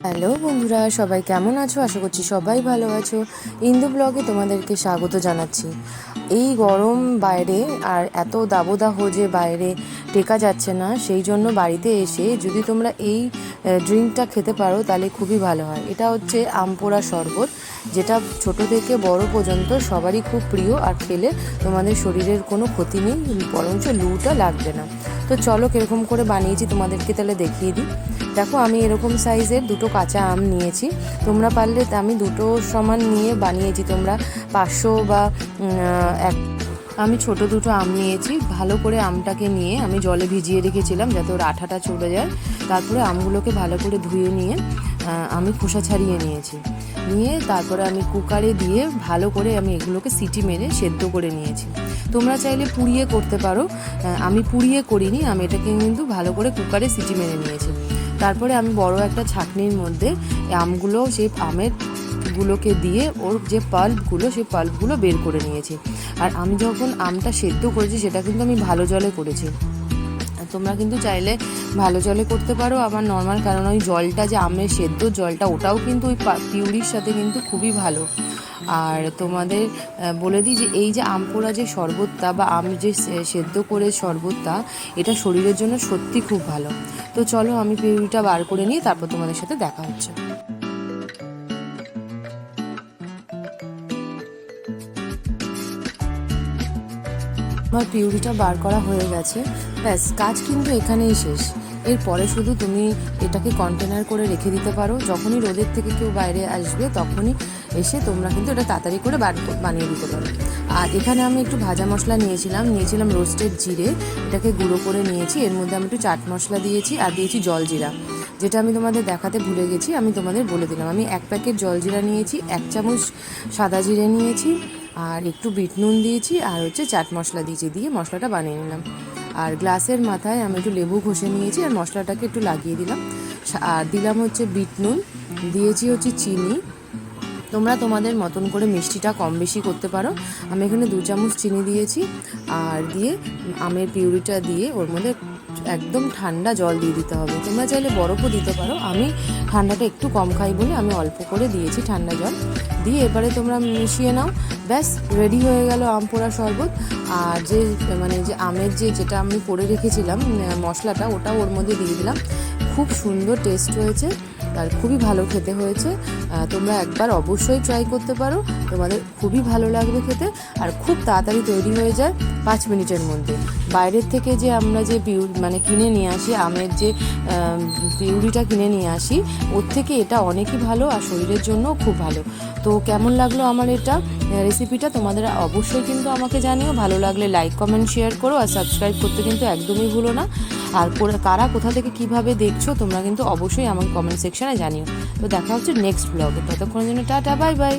Hello বন্ধুরা, সবাই কেমন আছো? আশা করছি সবাই ভালো আছো। ইন্দু ব্লগে তোমাদেরকে স্বাগত জানাচ্ছি। এই গরম বাইরে আর এত দাবদাহ যে বাইরে টেকা যাচ্ছে না, সেই জন্য বাড়িতে এসে যদি তোমরা এই ড্রিঙ্কটা খেতে পারো তাহলে খুবই ভালো হয়। এটা হচ্ছে আমপোড়া শরবত, যেটা ছোট থেকে বড় পর্যন্ত সবারই খুব প্রিয়, আর খেলে তোমাদের শরীরের কোনো ক্ষতি নেই, বরঞ্চ লুটা লাগবে না। তো চলো কীরকম করে বানিয়েছি তোমাদেরকে তাহলে দেখিয়ে দিই। দেখো, আমি এরকম সাইজের দুটো কাঁচা আম নিয়েছি। তোমরা পারলে আমি দুটো সমান নিয়ে বানিয়েছি, তোমরা 500 বা আমি ছোট দুটো আম নিয়েছি। ভালো করে আমটাকে নিয়ে আমি জলে ভিজিয়ে রেখেছিলাম যাতে ওর আঠাটা চলে যায়। তারপরে আমগুলোকে ভালো করে ধুয়ে নিয়ে আমি খোসা ছাড়িয়ে নিয়েছি। তারপরে আমি কুকারে দিয়ে ভালো করে আমি এগুলোকে সিটি মেরে সেদ্ধ করে নিয়েছি। তোমরা চাইলে পুড়িয়ে করতে পারো, আমি পুড়িয়ে করিনি, আমি এটাকে কিন্তু ভালো করে কুকারে সিটি মেরে নিয়েছি। তারপরে আমি বড় একটা ছাঁকনির মধ্যে আমগুলো, সেই আমের গুলোকে দিয়ে ওর যে পাল্পগুলো, সেই পাল্পগুলো বের করে নিয়েছি। আর আমি যখন আমটা সেদ্ধ করেছি সেটা কিন্তু আমি ভালো জলে করেছি। তোমরা কিন্তু চাইলে ভালো জলে করতে পারো, আবার নর্মাল, কারণ ওই জলটা যে আমের সেদ্ধ জলটা, ওটাও কিন্তু ওই পিউরির সাথে কিন্তু খুবই ভালো। আর তোমাদের বলে দিই যে এই যে আমপোড়া যে শরবতটা বা আম যে সেদ্ধ করে শরবতটা, এটা শরীরের জন্য সত্যি খুব ভালো। তো চলো আমি পিউরিটা বার করে নিয়ে তারপর তোমাদের সাথে দেখা হচ্ছে। আমার পিউরিটা বার করা হয়ে গেছে, ব্যাস কাজ কিন্তু এখানেই শেষ। এরপরে শুধু তুমি এটাকে কন্টেনার করে রেখে দিতে পারো। যখনই রোদের থেকে কেউ বাইরে আসবে তখনই এসে তোমরা কিন্তু এটা তাড়াতাড়ি করে বানিয়ে দিতে পারো। আর এখানে আমি একটু ভাজা মশলা নিয়েছিলাম রোস্টেড জিরে, এটাকে গুঁড়ো করে নিয়েছি। এর মধ্যে আমি একটু চাট মশলা দিয়েছি আর দিয়েছি জলজিরা, যেটা আমি তোমাদের দেখাতে ভুলে গেছি, আমি তোমাদের বলে দিলাম। আমি 1 প্যাকেট জলজিরা নিয়েছি, 1 চামচ সাদা জিরে নিয়েছি, আর একটু বিট নুন দিয়েছি, আর হচ্ছে চাট মশলা দিয়েছি, দিয়ে মশলাটা বানিয়ে নিলাম। আর গ্লাসের মাথায় আমি একটু লেবু ঘষে নিয়েছি আর মশলাটাকে একটু লাগিয়ে দিলাম। আর দিলাম হচ্ছে বিট নুন, দিয়েছি হচ্ছে চিনি। তোমরা তোমাদের মতন করে মিষ্টিটা কম বেশি করতে পারো। আমি এখানে 2 চামচ চিনি দিয়েছি, আর দিয়ে আমের পিউরিটা দিয়ে ওর মধ্যে একদম ঠান্ডা জল দিয়ে দিতে হবে। তোমরা চাইলে বরফও দিতে পারো, আমি ঠান্ডাটা একটু কম খাই বলে আমি অল্প করে দিয়েছি ঠান্ডা জল দিয়ে। এবারে তোমরা মিশিয়ে নাও, ব্যাস রেডি হয়ে গেল আম পোড়া শরবত। আর যে আমের যেটা আমি করে রেখেছিলাম মশলাটা, ওটা ওর মধ্যে দিয়ে দিলাম। খুব সুন্দর টেস্ট হয়েছে আর খুবই ভালো খেতে হয়েছে। তোমরা একবার অবশ্যই ট্রাই করতে পারো, তোমাদের খুবই ভালো লাগবে খেতে। আর খুব তাড়াতাড়ি তৈরি হয়ে যায়, 5 মিনিটের মধ্যে। বাইরের থেকে যে আমরা যে কিনে নিয়ে আসি, আমের যে পিউরিটা কিনে নিয়ে আসি, ওর থেকে এটা অনেকই ভালো আর শরীরের জন্যও খুব ভালো। তো কেমন লাগলো আমার এটা রেসিপিটা তোমাদের অবশ্যই কিন্তু আমাকে জানিও। ভালো লাগলে লাইক কমেন্ট শেয়ার করো, আর সাবস্ক্রাইব করতে কিন্তু একদমই ভুলো না। আর কারা কোথা থেকে কিভাবে দেখছো তোমরা কিন্তু অবশ্যই আমাকে কমেন্ট সেকশনে জানিও। তো দেখা হচ্ছে নেক্সট ব্লগে, ততক্ষণের জন্য টাটা, বাই বাই।